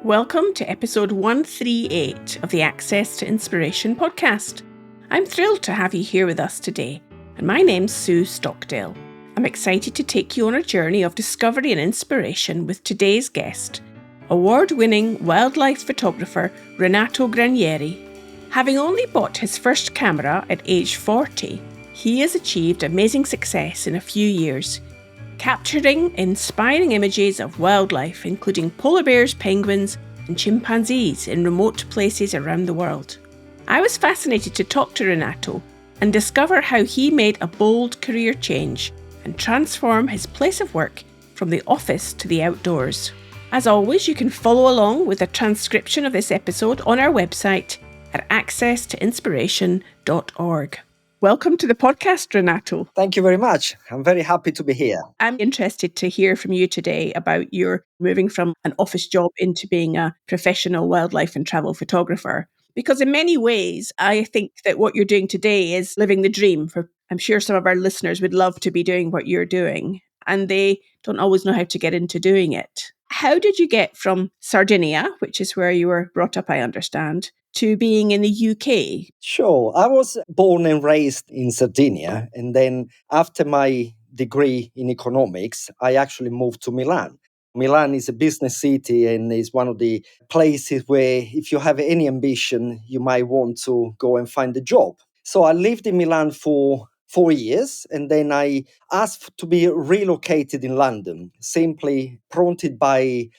Welcome to episode 138 of the Access to Inspiration podcast. I'm thrilled to have you here with us today, and my name's Sue Stockdale. I'm excited to take you on a journey of discovery and inspiration with today's guest, award-winning wildlife photographer Renato Granieri. Having only bought his first camera at age 40, he has achieved amazing success in a few years, capturing inspiring images of wildlife, including polar bears, penguins, and chimpanzees in remote places around the world. I was fascinated to talk to Renato and discover how he made a bold career change and transform his place of work from the office to the outdoors. As always, you can follow along with a transcription of this episode on our website at accesstoinspiration.org. Welcome to the podcast, Renato. Thank you very much. I'm very happy to be here. I'm interested to hear from you today about your moving from an office job into being a professional wildlife and travel photographer. Because in many ways, I think that what you're doing today is living the dream. I'm sure some of our listeners would love to be doing what you're doing, and they don't always know how to get into doing it. How did you get from Sardinia, which is where you were brought up, I understand, to being in the UK? Sure. I was born and raised in Sardinia. And then after my degree in economics, I actually moved to Milan. Milan is a business city and is one of the places where if you have any ambition, you might want to go and find a job. So I lived in Milan for 4 years, and then I asked to be relocated in London, simply prompted by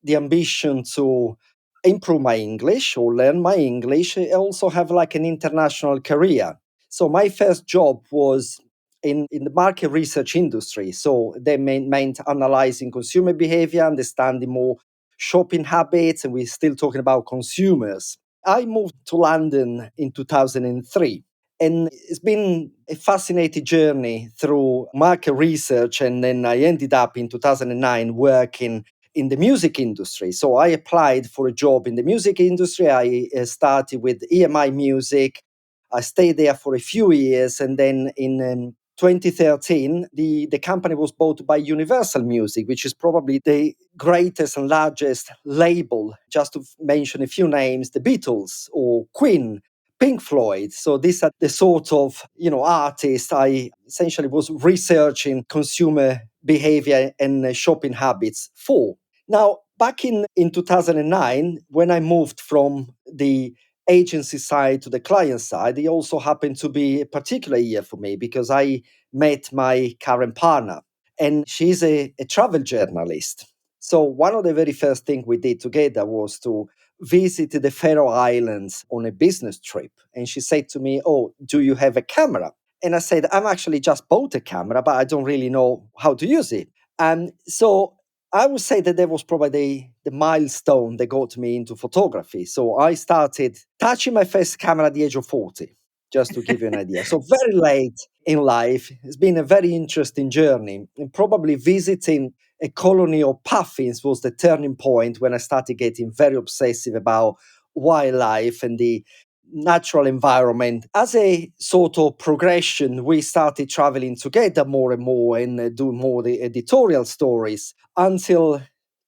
the ambition to improve my English or learn my English. I also have like an international career. So my first job was in the market research industry. So they meant analyzing consumer behavior, understanding more shopping habits, and we're still talking about consumers. I moved to London in 2003. And it's been a fascinating journey through market research. And then I ended up in 2009 working in the music industry. So I applied for a job in the music industry. I started with EMI Music. I stayed there for a few years. And then in 2013, the company was bought by Universal Music, which is probably the greatest and largest label. Just to mention a few names, the Beatles or Queen, Pink Floyd. So these are the sort of, artists I essentially was researching consumer behavior and shopping habits for. Now, back in 2009, when I moved from the agency side to the client side, it also happened to be a particular year for me because I met my current partner, and she's a travel journalist. So one of the very first things we did together was to visit the Faroe Islands on a business trip. And she said to me, "Oh, do you have a camera?" And I said, "I'm actually just bought a camera, but I don't really know how to use it." And so I would say that was probably the milestone that got me into photography. So I started touching my first camera at the age of 40, just to give you an idea. So very late in life. It's been a very interesting journey. And probably visiting a colony of puffins was the turning point when I started getting very obsessive about wildlife and the natural environment. As a sort of progression, we started traveling together more and more and doing more the editorial stories until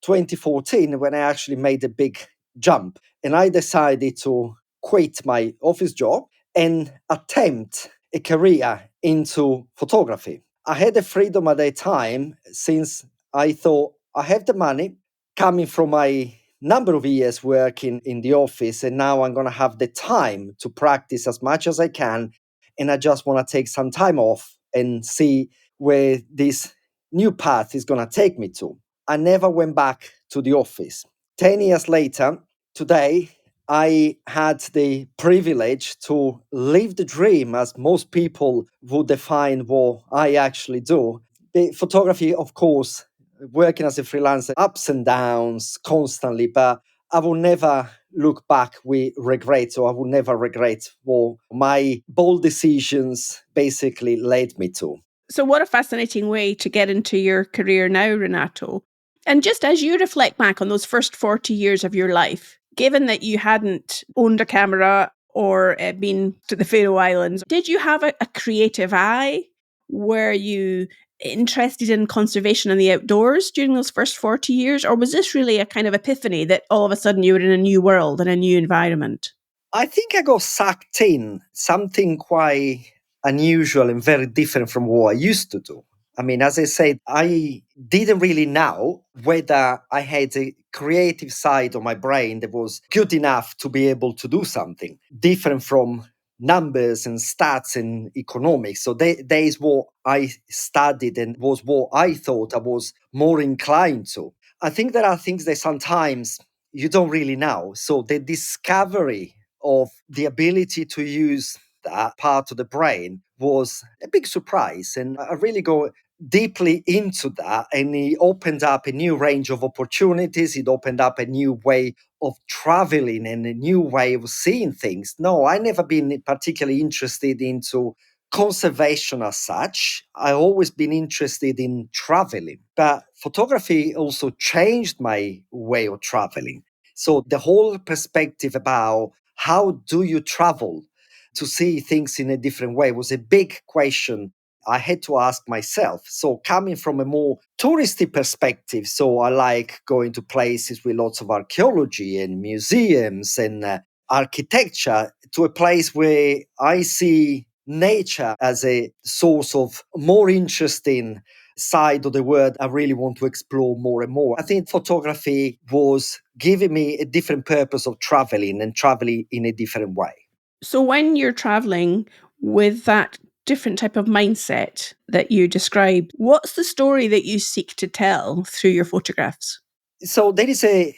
2014, when I actually made a big jump and I decided to quit my office job and attempt a career into photography. I had the freedom at that time since I thought I have the money coming from my number of years working in the office, and now I'm going to have the time to practice as much as I can, and I just want to take some time off and see where this new path is going to take me to. I never went back to the office. 10 years later, today, I had the privilege to live the dream as most people would define what I actually do. The photography, of course, working as a freelancer, ups and downs constantly, but I will never look back with regret, or I will never regret what my bold decisions basically led me to. So what a fascinating way to get into your career now, Renato. And just as you reflect back on those first 40 years of your life, given that you hadn't owned a camera or been to the Faroe Islands, did you have a creative eye? Were you interested in conservation and the outdoors during those first 40 years? Or was this really a kind of epiphany that all of a sudden you were in a new world and a new environment? I think I got sucked in something quite unusual and very different from what I used to do. I mean, as I said, I didn't really know whether I had a creative side of my brain that was good enough to be able to do something different from numbers and stats and economics. So that is what I studied and was what I thought I was more inclined to. I think there are things that sometimes you don't really know. So the discovery of the ability to use that part of the brain was a big surprise. And I really go deeply into that. And it opened up a new range of opportunities. It opened up a new way of traveling and a new way of seeing things. No, I never been particularly interested into conservation as such. I've always been interested in traveling, but photography also changed my way of traveling. So the whole perspective about how do you travel to see things in a different way was a big question I had to ask myself. So coming from a more touristy perspective, so I like going to places with lots of archaeology and museums and architecture, to a place where I see nature as a source of more interesting side of the world I really want to explore more and more. I think photography was giving me a different purpose of traveling and traveling in a different way. So when you're traveling with that different type of mindset that you described, what's the story that you seek to tell through your photographs? So there is a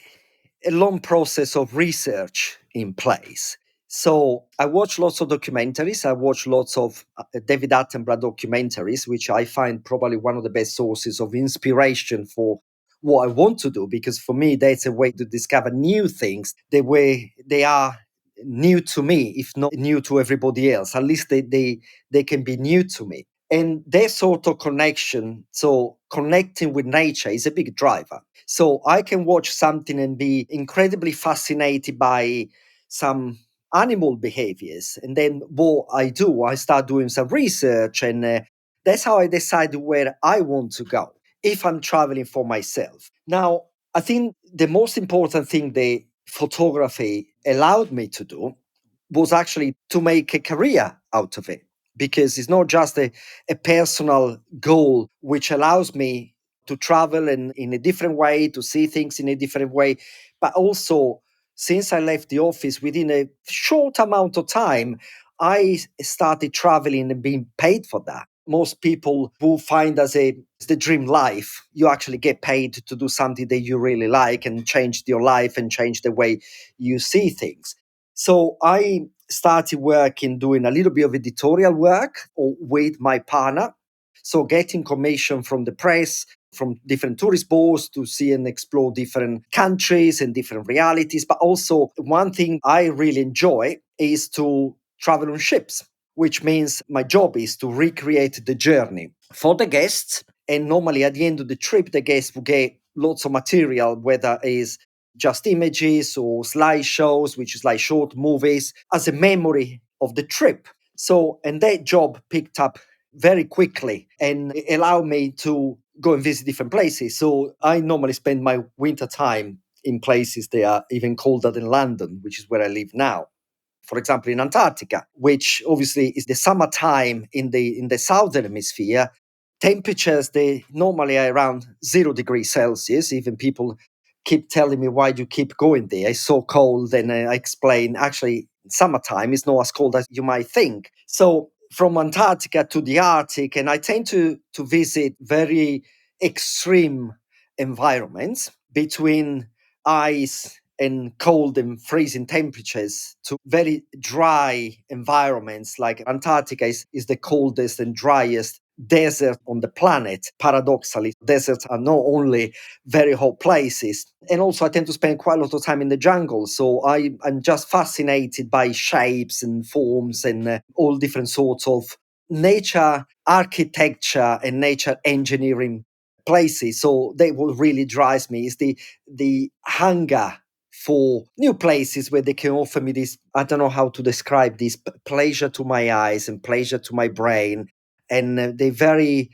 long process of research in place. So I watch lots of documentaries. I watch lots of David Attenborough documentaries, which I find probably one of the best sources of inspiration for what I want to do, because for me, that's a way to discover new things the way they are new to me, if not new to everybody else. At least they can be new to me. And that sort of connection, so connecting with nature, is a big driver. So I can watch something and be incredibly fascinated by some animal behaviors. And then what I do, I start doing some research, and that's how I decide where I want to go if I'm traveling for myself. Now, I think the most important thing the photography allowed me to do was actually to make a career out of it, because it's not just a personal goal which allows me to travel in a different way, to see things in a different way, but also, since I left the office, within a short amount of time, I started traveling and being paid for that. Most people who find as the dream life, you actually get paid to do something that you really like and change your life and change the way you see things. So I started working, doing a little bit of editorial work with my partner. So getting commission from the press, from different tourist boards to see and explore different countries and different realities. But also one thing I really enjoy is to travel on ships, which means my job is to recreate the journey for the guests. And normally at the end of the trip, the guests will get lots of material, whether it is just images or slideshows, which is like short movies, as a memory of the trip. So, and that job picked up very quickly and it allowed me to go and visit different places. So I normally spend my winter time in places that are even colder than London, which is where I live now. For example, in Antarctica, which obviously is the summertime in the southern hemisphere. Temperatures, they normally are around 0 degrees Celsius. Even people keep telling me, why do you keep going there? It's so cold. And I explain, actually, summertime is not as cold as you might think. So from Antarctica to the Arctic, and I tend to visit very extreme environments between ice and cold and freezing temperatures to very dry environments. Like Antarctica is the coldest and driest desert on the planet. Paradoxically, deserts are not only very hot places. And also I tend to spend quite a lot of time in the jungle. So I'm just fascinated by shapes and forms and all different sorts of nature architecture and nature engineering places. So that what really drives me is the hunger for new places where they can offer me this, I don't know how to describe this, pleasure to my eyes and pleasure to my brain. And they very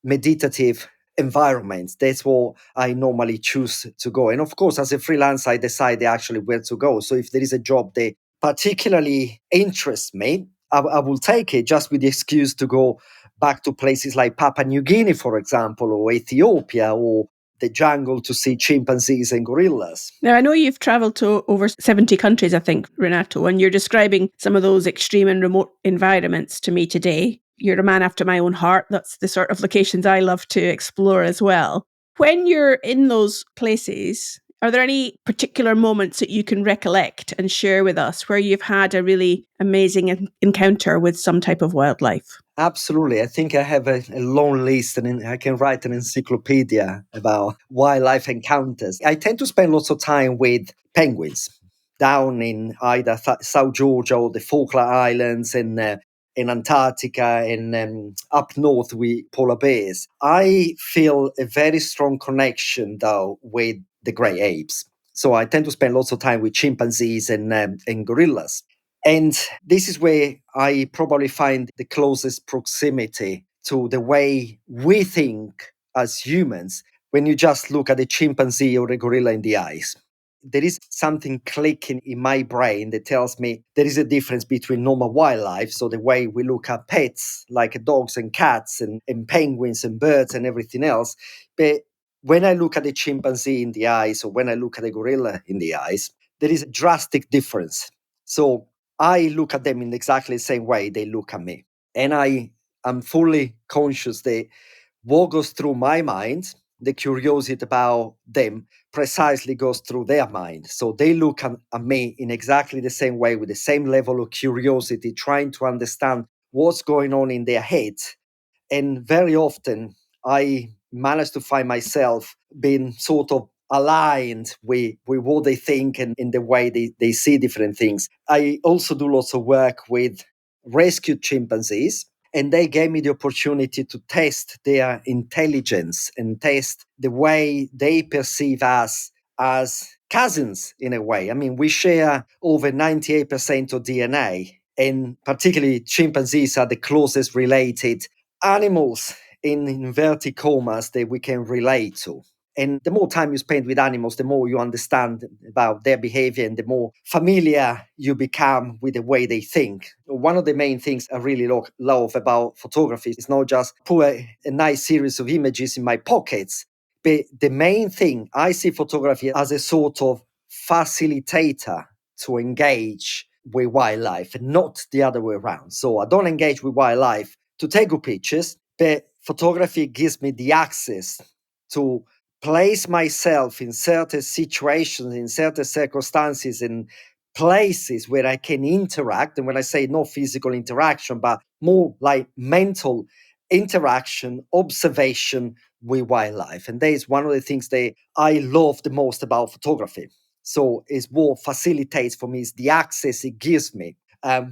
meditative environments. That's what I normally choose to go. And of course, as a freelancer, I decide actually where to go. So if there is a job that particularly interests me, I will take it just with the excuse to go back to places like Papua New Guinea, for example, or Ethiopia, or the jungle to see chimpanzees and gorillas. Now, I know you've travelled to over 70 countries, I think, Renato, and you're describing some of those extreme and remote environments to me today. You're a man after my own heart. That's the sort of locations I love to explore as well. When you're in those places, are there any particular moments that you can recollect and share with us where you've had a really amazing encounter with some type of wildlife? Absolutely. I think I have a long list and I can write an encyclopedia about wildlife encounters. I tend to spend lots of time with penguins down in either South Georgia or the Falkland Islands and in Antarctica and up north with polar bears. I feel a very strong connection, though, with the grey apes. So I tend to spend lots of time with chimpanzees and gorillas. And this is where I probably find the closest proximity to the way we think as humans when you just look at a chimpanzee or a gorilla in the eyes. There is something clicking in my brain that tells me there is a difference between normal wildlife, so the way we look at pets like dogs and cats and penguins and birds and everything else. But when I look at a chimpanzee in the eyes or when I look at a gorilla in the eyes, there is a drastic difference. So I look at them in exactly the same way they look at me. And I am fully conscious that what goes through my mind, the curiosity about them, precisely goes through their mind. So they look at me in exactly the same way, with the same level of curiosity, trying to understand what's going on in their head. And very often I manage to find myself being sort of aligned with what they think and in the way they see different things. I also do lots of work with rescued chimpanzees, and they gave me the opportunity to test their intelligence and test the way they perceive us as cousins in a way. I mean, we share over 98% of DNA, and particularly chimpanzees are the closest related animals in inverted commas that we can relate to. And the more time you spend with animals, the more you understand about their behavior and the more familiar you become with the way they think. One of the main things I really love about photography is not just put a nice series of images in my pockets, but the main thing, I see photography as a sort of facilitator to engage with wildlife, and not the other way around. So I don't engage with wildlife to take good pictures, but photography gives me the access to place myself in certain situations, in certain circumstances, in places where I can interact. And when I say no physical interaction, but more like mental interaction, observation with wildlife. And that is one of the things that I love the most about photography. So it's what facilitates for me is the access it gives me.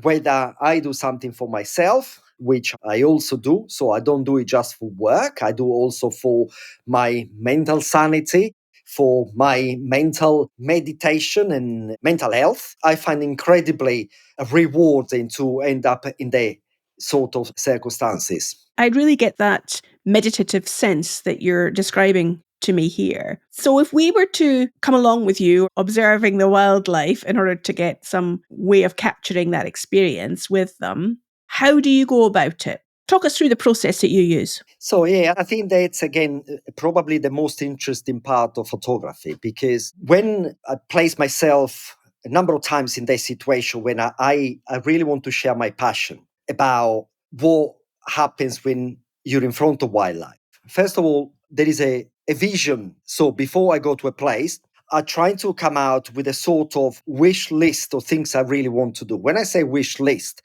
Whether I do something for myself, which I also do. So I don't do it just for work. I do also for my mental sanity, for my mental meditation and mental health. I find incredibly rewarding to end up in the sort of circumstances. I really get that meditative sense that you're describing to me here. So if we were to come along with you observing the wildlife in order to get some way of capturing that experience with them, how do you go about it? Talk us through the process that you use. So, yeah, I think that's, again, probably the most interesting part of photography, because when I place myself a number of times in that situation when I really want to share my passion about what happens when you're in front of wildlife. First of all, there is a vision. So before I go to a place, I try to come out with a sort of wish list of things I really want to do. When I say wish list,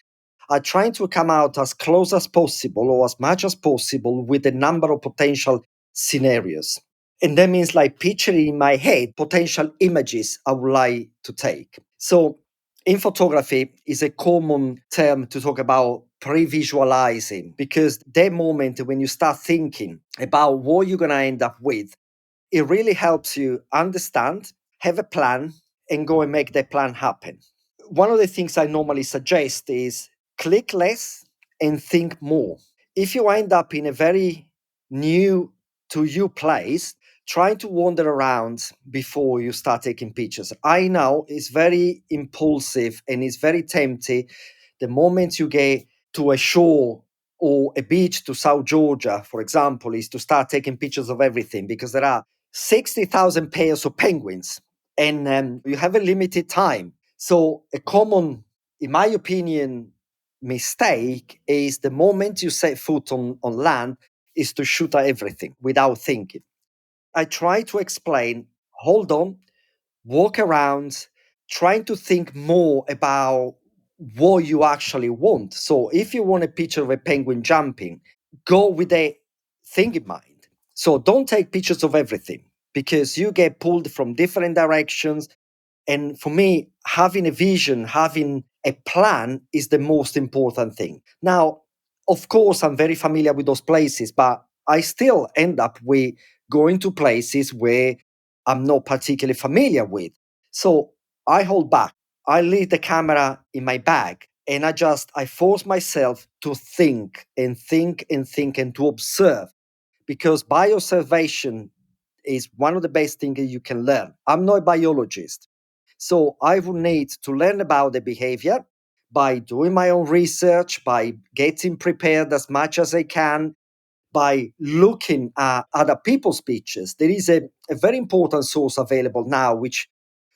I try to come out as close as possible or as much as possible with a number of potential scenarios. And that means like picturing in my head potential images I would like to take. So in photography is a common term to talk about pre-visualizing, because that moment when you start thinking about what you're going to end up with, it really helps you understand, have a plan, and go and make that plan happen. One of the things I normally suggest is click less and think more. If you end up in a very new to your place, try to wander around before you start taking pictures. I know it's very impulsive and it's very tempting. The moment you get to a shore or a beach to South Georgia, for example, is to start taking pictures of everything because there are 60,000 pairs of penguins and you have a limited time. So, a common, in my opinion, mistake is the moment you set foot on land is to shoot at everything without thinking. I try to explain, hold on, walk around, trying to think more about what you actually want. So if you want a picture of a penguin jumping, go with a thing in mind. So don't take pictures of everything because you get pulled from different directions. And for me, having a vision, having a plan is the most important thing. Now, of course, I'm very familiar with those places, but I still end up with going to places where I'm not particularly familiar with. So I hold back. I leave the camera in my bag and I force myself to think and think and think and to observe because by observation is one of the best things you can learn. I'm not a biologist. So I would need to learn about the behavior by doing my own research, by getting prepared as much as I can, by looking at other people's pictures. There is a very important source available now, which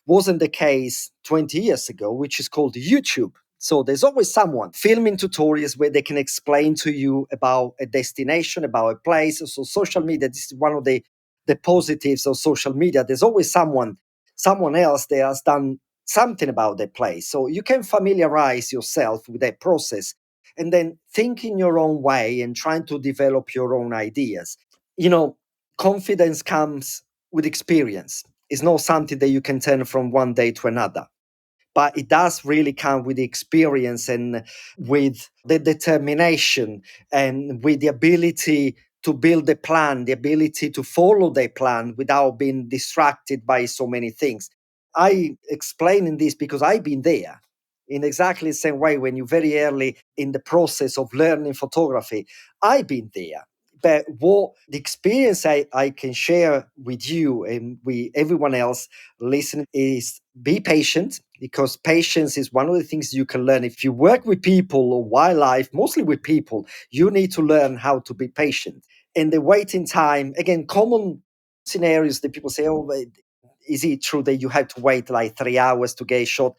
wasn't the case 20 years ago, which is called YouTube. So there's always someone filming tutorials where they can explain to you about a destination, about a place. So social media, this is one of the positives of social media. There's always someone else that has done something about that place. So you can familiarize yourself with that process and then think in your own way and trying to develop your own ideas. You know, confidence comes with experience. It's not something that you can turn from one day to another, but it does really come with the experience and with the determination and with the ability to build a plan, the ability to follow the plan without being distracted by so many things. I explain in this because I've been there in exactly the same way when you're very early in the process of learning photography. I've been there. But what the experience I can share with you and with everyone else listening is be patient because patience is one of the things you can learn. If you work with people or wildlife, mostly with people, you need to learn how to be patient. And the waiting time, again, common scenarios that people say, oh, is it true that you have to wait like 3 hours to get a shot?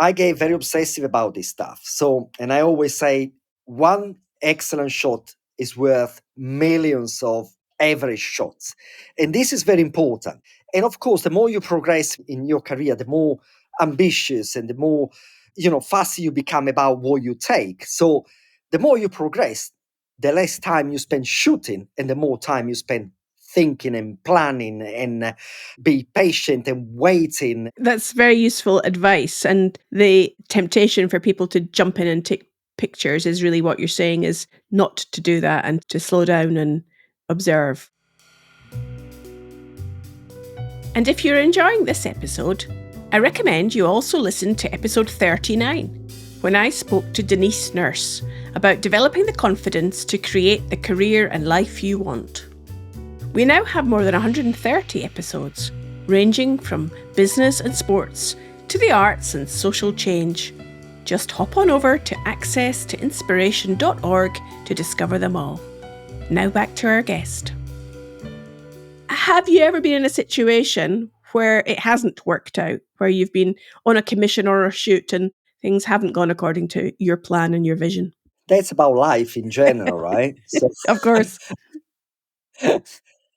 I get very obsessive about this stuff. So, and I always say one excellent shot is worth millions of average shots. And this is very important. And of course, the more you progress in your career, the more ambitious and the more, fussy you become about what you take. So the more you progress, the less time you spend shooting and the more time you spend thinking and planning and be patient and waiting. That's very useful advice. And the temptation for people to jump in and take pictures is really what you're saying is not to do that and to slow down and observe. And if you're enjoying this episode, I recommend you also listen to episode 39, when I spoke to Denise Nurse about developing the confidence to create the career and life you want. We now have more than 130 episodes, ranging from business and sports to the arts and social change. Just hop on over to accesstoinspiration.org to discover them all. Now back to our guest. Have you ever been in a situation where it hasn't worked out, where you've been on a commission or a shoot and things haven't gone according to your plan and your vision? That's about life in general, right? So, Of course.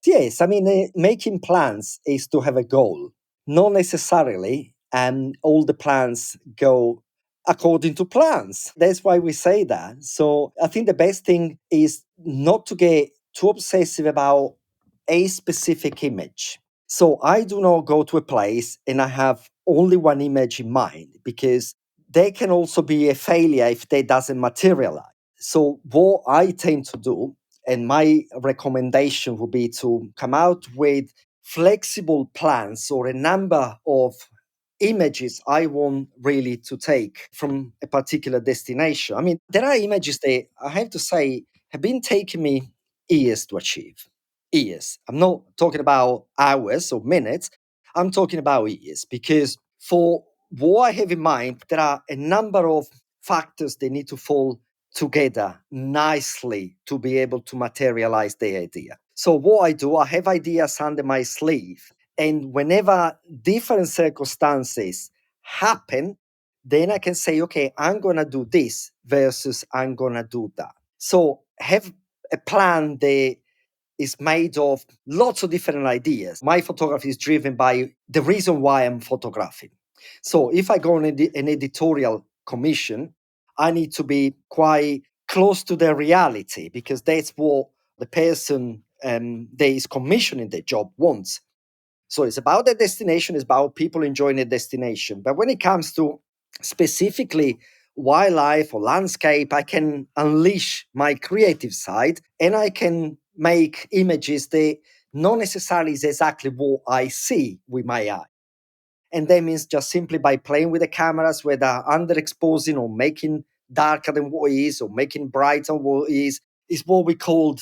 yes, I mean, making plans is to have a goal. Not necessarily, and all the plans go according to plans. That's why we say that. So I think the best thing is not to get too obsessive about a specific image. So I do not go to a place and I have only one image in mind because they can also be a failure if they doesn't materialize. So what I tend to do, and my recommendation would be to come out with flexible plans or a number of images I want really to take from a particular destination. I mean, there are images that I have to say have been taking me years to achieve. Years. I'm not talking about hours or minutes. I'm talking about years, because for what I have in mind, there are a number of factors that need to fall together nicely to be able to materialize the idea. So what I do, I have ideas under my sleeve, and whenever different circumstances happen, then I can say, okay, I'm going to do this versus I'm going to do that. So have a plan that is made of lots of different ideas. My photography is driven by the reason why I'm photographing. So if I go on an editorial commission, I need to be quite close to the reality, because that's what the person that is commissioning the job wants. So it's about the destination, it's about people enjoying the destination. But when it comes to specifically wildlife or landscape, I can unleash my creative side, and I can make images that not necessarily is exactly what I see with my eye. And that means just simply by playing with the cameras, whether underexposing or making darker than what it is, or making brighter than what it is what we called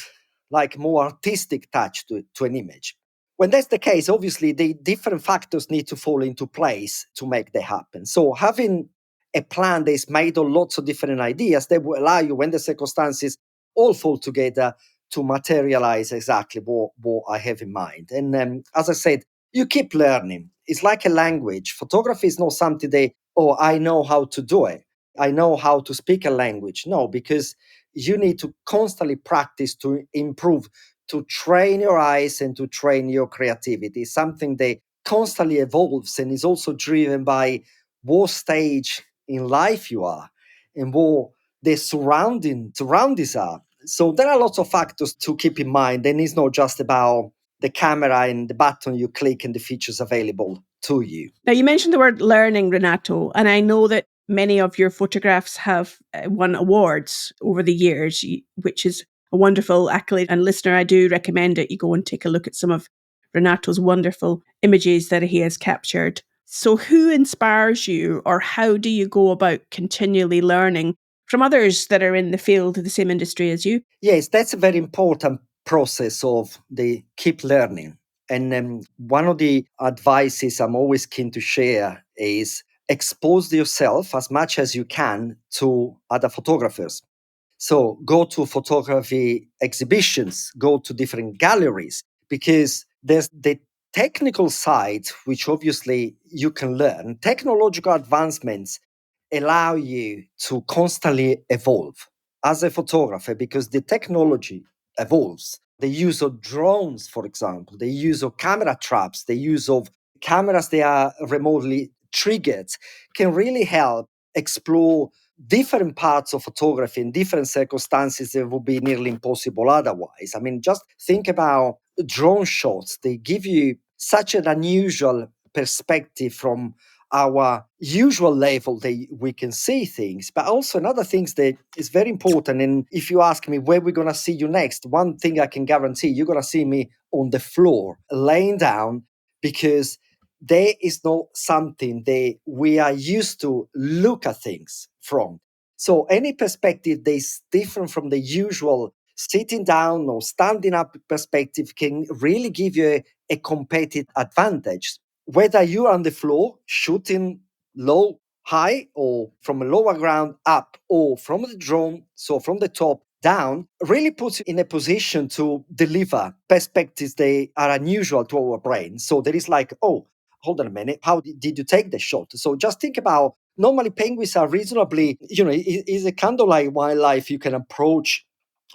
like more artistic touch to an image. When that's the case, obviously the different factors need to fall into place to make that happen. So having a plan that is made of lots of different ideas, that will allow you, when the circumstances all fall together, to materialize exactly what I have in mind. And as I said, you keep learning. It's like a language. Photography is not something that, oh, I know how to do it. I know how to speak a language. No, because you need to constantly practice to improve, to train your eyes and to train your creativity. It's something that constantly evolves and is also driven by what stage in life you are and what the surroundings are. So there are lots of factors to keep in mind, and it's not just about the camera and the button you click and the features available to you. Now, you mentioned the word learning, Renato, and I know that many of your photographs have won awards over the years, which is a wonderful accolade. And listener, I do recommend it. You go and take a look at some of Renato's wonderful images that he has captured. So who inspires you, or how do you go about continually learning from others that are in the field, the same industry as you? Yes, that's a very important process of the keep learning. And one of the advices I'm always keen to share is expose yourself as much as you can to other photographers. So go to photography exhibitions, go to different galleries, because there's the technical side, which obviously you can learn. Technological advancements allow you to constantly evolve as a photographer, because the technology evolves. The use of drones, for example, the use of camera traps, the use of cameras that are remotely triggered, can really help explore different parts of photography in different circumstances that would be nearly impossible otherwise. I mean, just think about drone shots. They give you such an unusual perspective from our usual level that we can see things, but also another things that is very important. And if you ask me where we're going to see you next, one thing I can guarantee, you're going to see me on the floor laying down, because there is not something that we are used to look at things from. So any perspective that is different from the usual sitting down or standing up perspective can really give you a competitive advantage. Whether you're on the floor shooting low, high, or from a lower ground up, or from the drone, so from the top down, really puts you in a position to deliver perspectives that are unusual to our brain. So there is like, oh, hold on a minute, how did you take the shot? So just think about, normally penguins are reasonably, is a kind of like wildlife you can approach,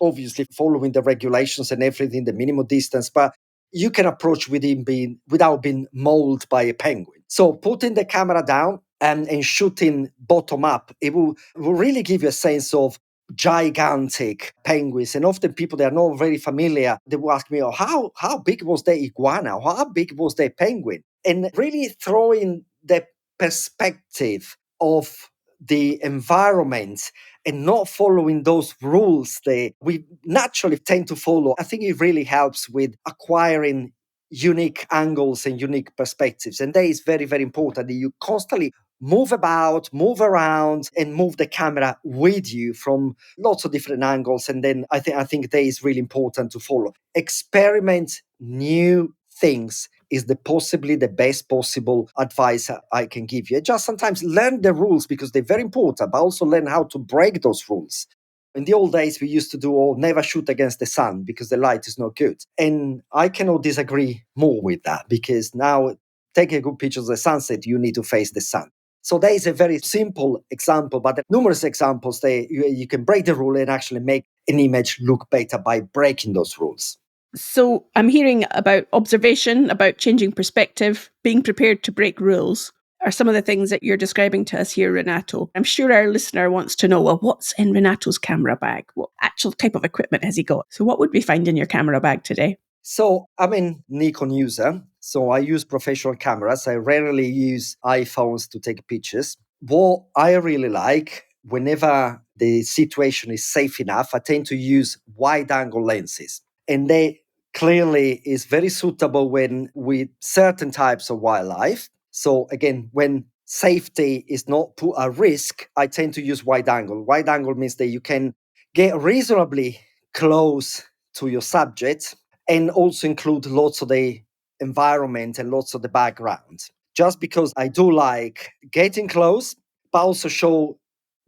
obviously following the regulations and everything, the minimum distance, but you can approach without being mauled by a penguin. So putting the camera down and shooting bottom up, it will really give you a sense of gigantic penguins. And often people that are not very familiar, they will ask me, oh, how big was the iguana? How big was the penguin? And really throwing the perspective of the environment and not following those rules that we naturally tend to follow, I think it really helps with acquiring unique angles and unique perspectives. And that is very, very important that you constantly move about, move around, and move the camera with you from lots of different angles. And then I think that is really important to follow. Experiment new things is possibly the best possible advice I can give you. Just sometimes learn the rules because they're very important, but also learn how to break those rules. In the old days, we used to do never shoot against the sun because the light is not good. And I cannot disagree more with that, because now take a good picture of the sunset, you need to face the sun. So there is a very simple example, but there are numerous examples that you can break the rule and actually make an image look better by breaking those rules. So I'm hearing about observation, about changing perspective, being prepared to break rules are some of the things that you're describing to us here, Renato. I'm sure our listener wants to know, well, what's in Renato's camera bag? What actual type of equipment has he got? So what would we find in your camera bag today? So I'm a Nikon user, so I use professional cameras. I rarely use iPhones to take pictures. What I really like, whenever the situation is safe enough, I tend to use wide-angle lenses. And they clearly is very suitable when with certain types of wildlife. So again, when safety is not put at risk, I tend to use wide angle. Wide angle means that you can get reasonably close to your subject and also include lots of the environment and lots of the background. Just because I do like getting close, but also show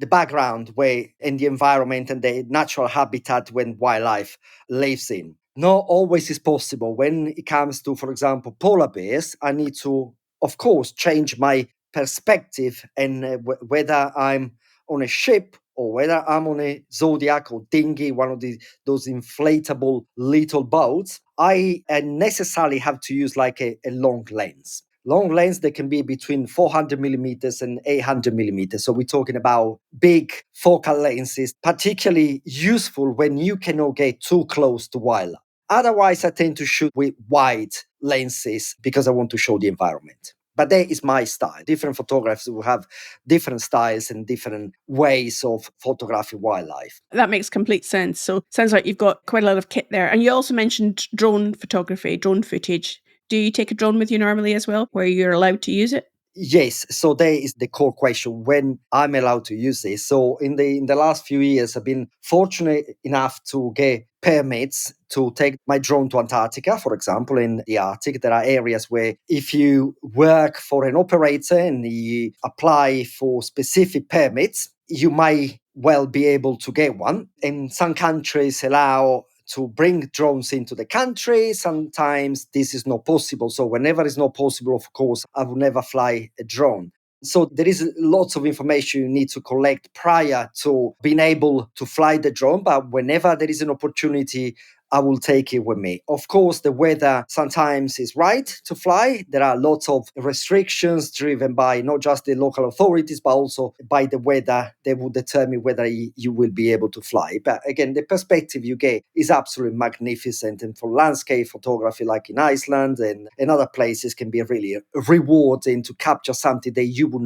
the background where in the environment and the natural habitat when wildlife lives in. Not always is possible. When it comes to, for example, polar bears, I need to, of course, change my perspective and whether I'm on a ship or whether I'm on a Zodiac or dinghy, one of those inflatable little boats, I necessarily have to use like a long lens. Long lens that can be between 400 millimeters and 800 millimeters. So we're talking about big focal lenses, particularly useful when you cannot get too close to wildlife. Otherwise, I tend to shoot with wide lenses because I want to show the environment. But that is my style. Different photographers will have different styles and different ways of photographing wildlife. That makes complete sense. So sounds like you've got quite a lot of kit there. And you also mentioned drone photography, drone footage. Do you take a drone with you normally as well, where you're allowed to use it? Yes, so there is the core question: when I'm allowed to use this. So in the last few years, I've been fortunate enough to get permits to take my drone to Antarctica, for example, in the Arctic. There are areas where if you work for an operator and you apply for specific permits, you might well be able to get one. And some countries allow to bring drones into the country. Sometimes this is not possible. So whenever it's not possible, of course, I will never fly a drone. So there is lots of information you need to collect prior to being able to fly the drone. But whenever there is an opportunity, I will take it with me. Of course, the weather sometimes is right to fly. There are lots of restrictions driven by not just the local authorities, but also by the weather that will determine whether you will be able to fly. But again, the perspective you get is absolutely magnificent. And for landscape photography, like in Iceland and other places, can be really rewarding to capture something that you would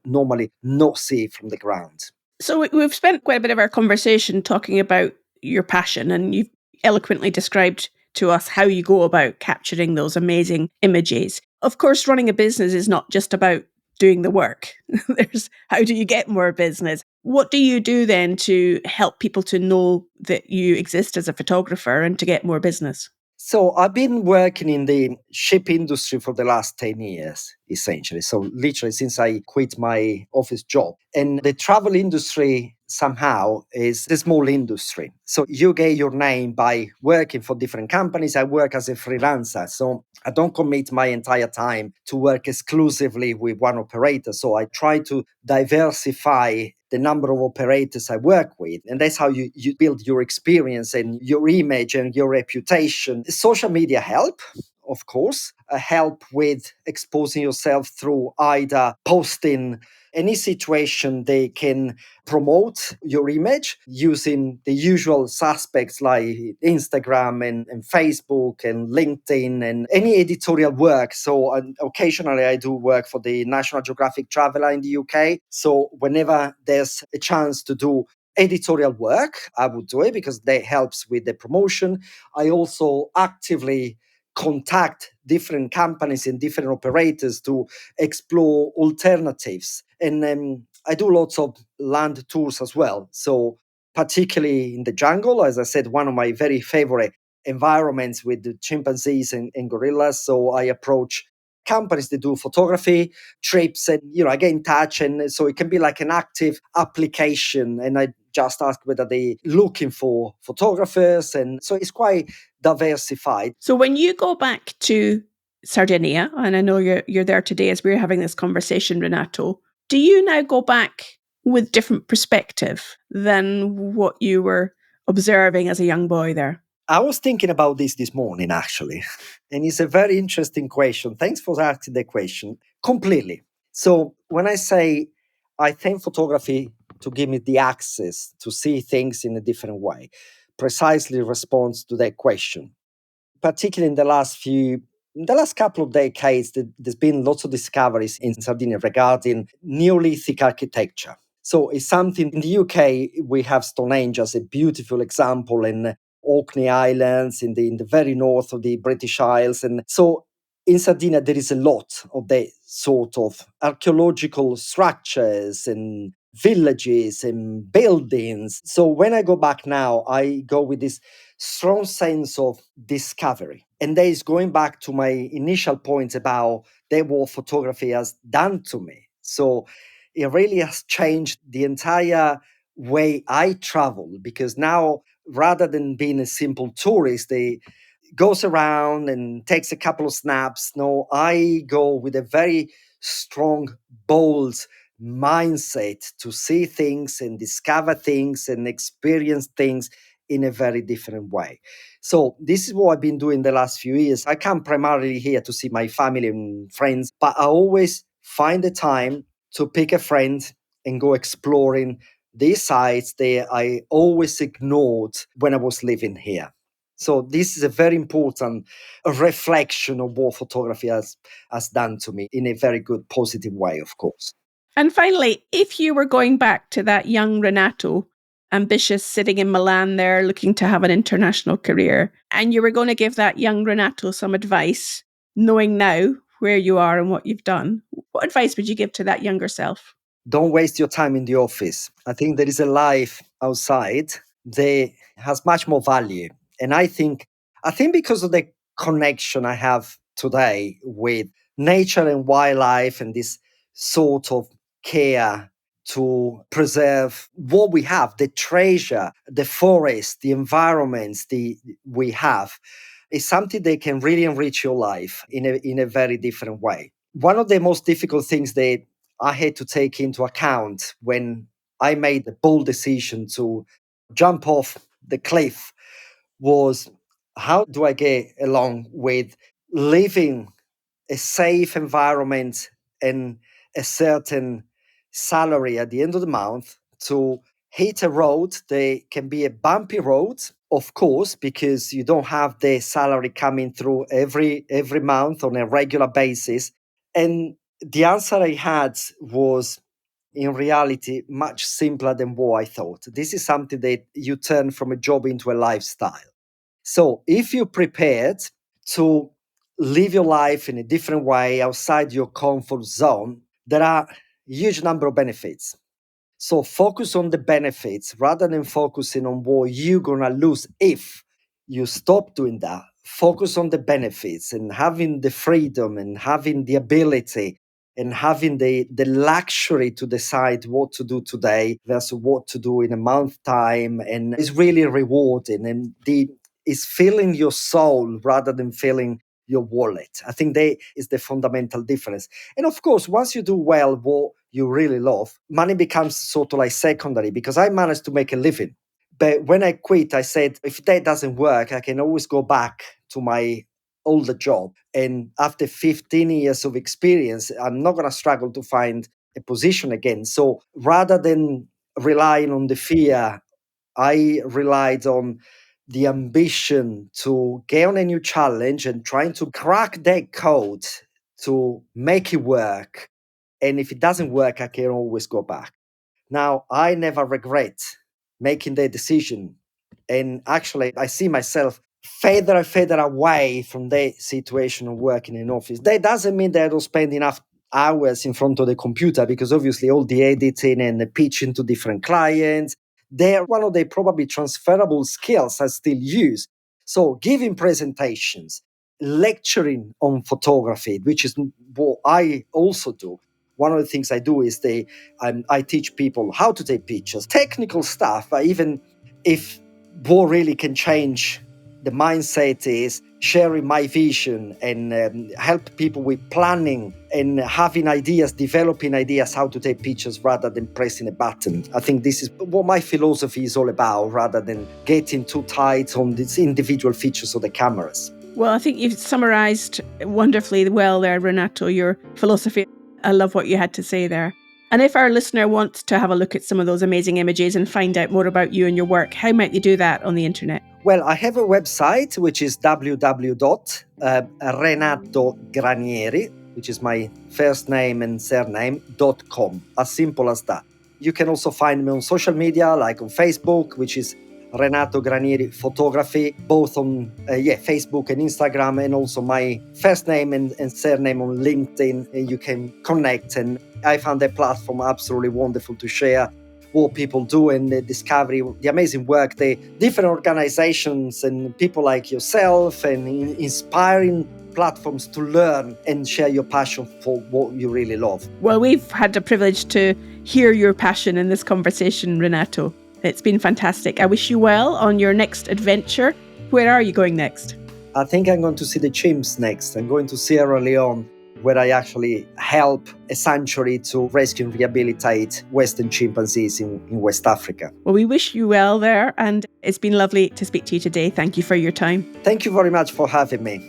normally not see from the ground. So we've spent quite a bit of our conversation talking about your passion, and you've eloquently described to us how you go about capturing those amazing images. Of course, running a business is not just about doing the work. There's how do you get more business? What do you do then to help people to know that you exist as a photographer and to get more business? So I've been working in the ship industry for the last 10 years, essentially. So literally since I quit my office job. And the travel industry somehow is a small industry. So you get your name by working for different companies. I work as a freelancer. So I don't commit my entire time to work exclusively with one operator. So I try to diversify the number of operators I work with. And that's how you build your experience and your image and your reputation. Social media help, of course, help with exposing yourself through either posting any situation they can promote your image using the usual suspects like Instagram and Facebook and LinkedIn and any editorial work. So occasionally I do work for the National Geographic Traveller in the UK. So whenever there's a chance to do editorial work, I would do it because that helps with the promotion. I also actively contact different companies and different operators to explore alternatives. And I do lots of land tours as well. So particularly in the jungle, as I said, one of my very favorite environments with the chimpanzees and gorillas. So I approach companies that do photography trips, and I get in touch, and so it can be like an active application, and I just ask whether they looking for photographers, and so it's quite diversified. So when you go back to Sardinia, and I know you're there today as we're having this conversation, Renato, do you now go back with different perspective than what you were observing as a young boy there? I was thinking about this morning, actually, and it's a very interesting question. Thanks for asking the question. Completely. So when I say I think photography to give me the access to see things in a different way, precisely responds to that question. Particularly in the last couple of decades, there's been lots of discoveries in Sardinia regarding Neolithic architecture. So it's something in the UK, we have Stonehenge as a beautiful example, in Orkney Islands, in the very north of the British Isles. And so in Sardinia, there is a lot of the sort of archaeological structures and villages and buildings. So when I go back now, I go with this strong sense of discovery. And that is going back to my initial points about what photography has done to me. So it really has changed the entire way I travel, because now, rather than being a simple tourist, they goes around and takes a couple of snaps. No, I go with a very strong, bold mindset to see things and discover things and experience things in a very different way. So this is what I've been doing the last few years. I come primarily here to see my family and friends, but I always find the time to pick a friend and go exploring these sites that I always ignored when I was living here. So this is a very important reflection of what photography has done to me in a very good, positive way, of course. And finally, if you were going back to that young Renato, ambitious, sitting in Milan there, looking to have an international career, and you were going to give that young Renato some advice, knowing now where you are and what you've done, what advice would you give to that younger self? Don't waste your time in the office. I think there is a life outside that has much more value. And I think because of the connection I have today with nature and wildlife, and this sort of care to preserve what we have, the treasure, the forest, the environments we have, is something that can really enrich your life in a very different way. One of the most difficult things that I had to take into account when I made the bold decision to jump off the cliff was, how do I get along with living a safe environment and a certain salary at the end of the month to hit a road that can be a bumpy road, of course, because you don't have the salary coming through every month on a regular basis. And the answer I had was, in reality, much simpler than what I thought. This is something that you turn from a job into a lifestyle. So if you're prepared to live your life in a different way outside your comfort zone, there are a huge number of benefits. So focus on the benefits rather than focusing on what you're going to lose if you stop doing that. Focus on the benefits and having the freedom and having the ability and having the luxury to decide what to do today versus what to do in a month time. And it's really rewarding, and is filling your soul rather than filling your wallet. I think that is the fundamental difference. And of course, once you do well what you really love, money becomes sort of like secondary, because I managed to make a living. But when I quit, I said, if that doesn't work, I can always go back to my older job. And after 15 years of experience, I'm not going to struggle to find a position again. So rather than relying on the fear, I relied on the ambition to get on a new challenge and trying to crack that code to make it work. And if it doesn't work, I can always go back. Now, I never regret making that decision. And actually, I see myself further away from the situation of working in office. That doesn't mean that I don't spend enough hours in front of the computer, because obviously all the editing and the pitching to different clients, they're one of the probably transferable skills I still use. So giving presentations, lecturing on photography, which is what I also do. One of the things I do is I teach people how to take pictures, technical stuff, but even if what really can change the mindset is sharing my vision and help people with planning and having ideas, developing ideas how to take pictures rather than pressing a button. I think this is what my philosophy is all about, rather than getting too tight on these individual features of the cameras. Well, I think you've summarised wonderfully well there, Renato, your philosophy. I love what you had to say there. And if our listener wants to have a look at some of those amazing images and find out more about you and your work, how might they do that on the internet? Well, I have a website, which is www.renatogranieri, which is my first name and surname.com. As simple as that. You can also find me on social media, like on Facebook, which is Renato Granieri Photography, both on Facebook and Instagram, and also my first name and surname on LinkedIn, and you can connect. And I found that platform absolutely wonderful to share what people do and the discovery, the amazing work, the different organizations and people like yourself, and inspiring platforms to learn and share your passion for what you really love. Well, we've had the privilege to hear your passion in this conversation, Renato. It's been fantastic. I wish you well on your next adventure. Where are you going next? I think I'm going to see the chimps next. I'm going to Sierra Leone, where I actually help a sanctuary to rescue and rehabilitate Western chimpanzees in West Africa. Well, we wish you well there, and it's been lovely to speak to you today. Thank you for your time. Thank you very much for having me.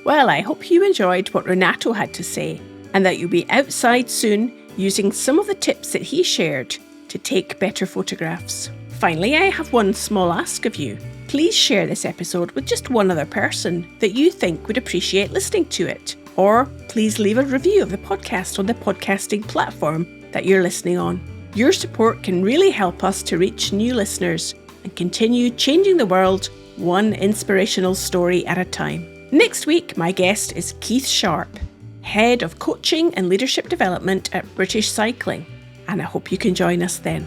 Well, I hope you enjoyed what Renato had to say, and that you'll be outside soon using some of the tips that he shared to take better photographs. Finally, I have one small ask of you. Please share this episode with just one other person that you think would appreciate listening to it. Or please leave a review of the podcast on the podcasting platform that you're listening on. Your support can really help us to reach new listeners and continue changing the world one inspirational story at a time. Next week, my guest is Keith Sharp, Head of Coaching and Leadership Development at British Cycling, and I hope you can join us then.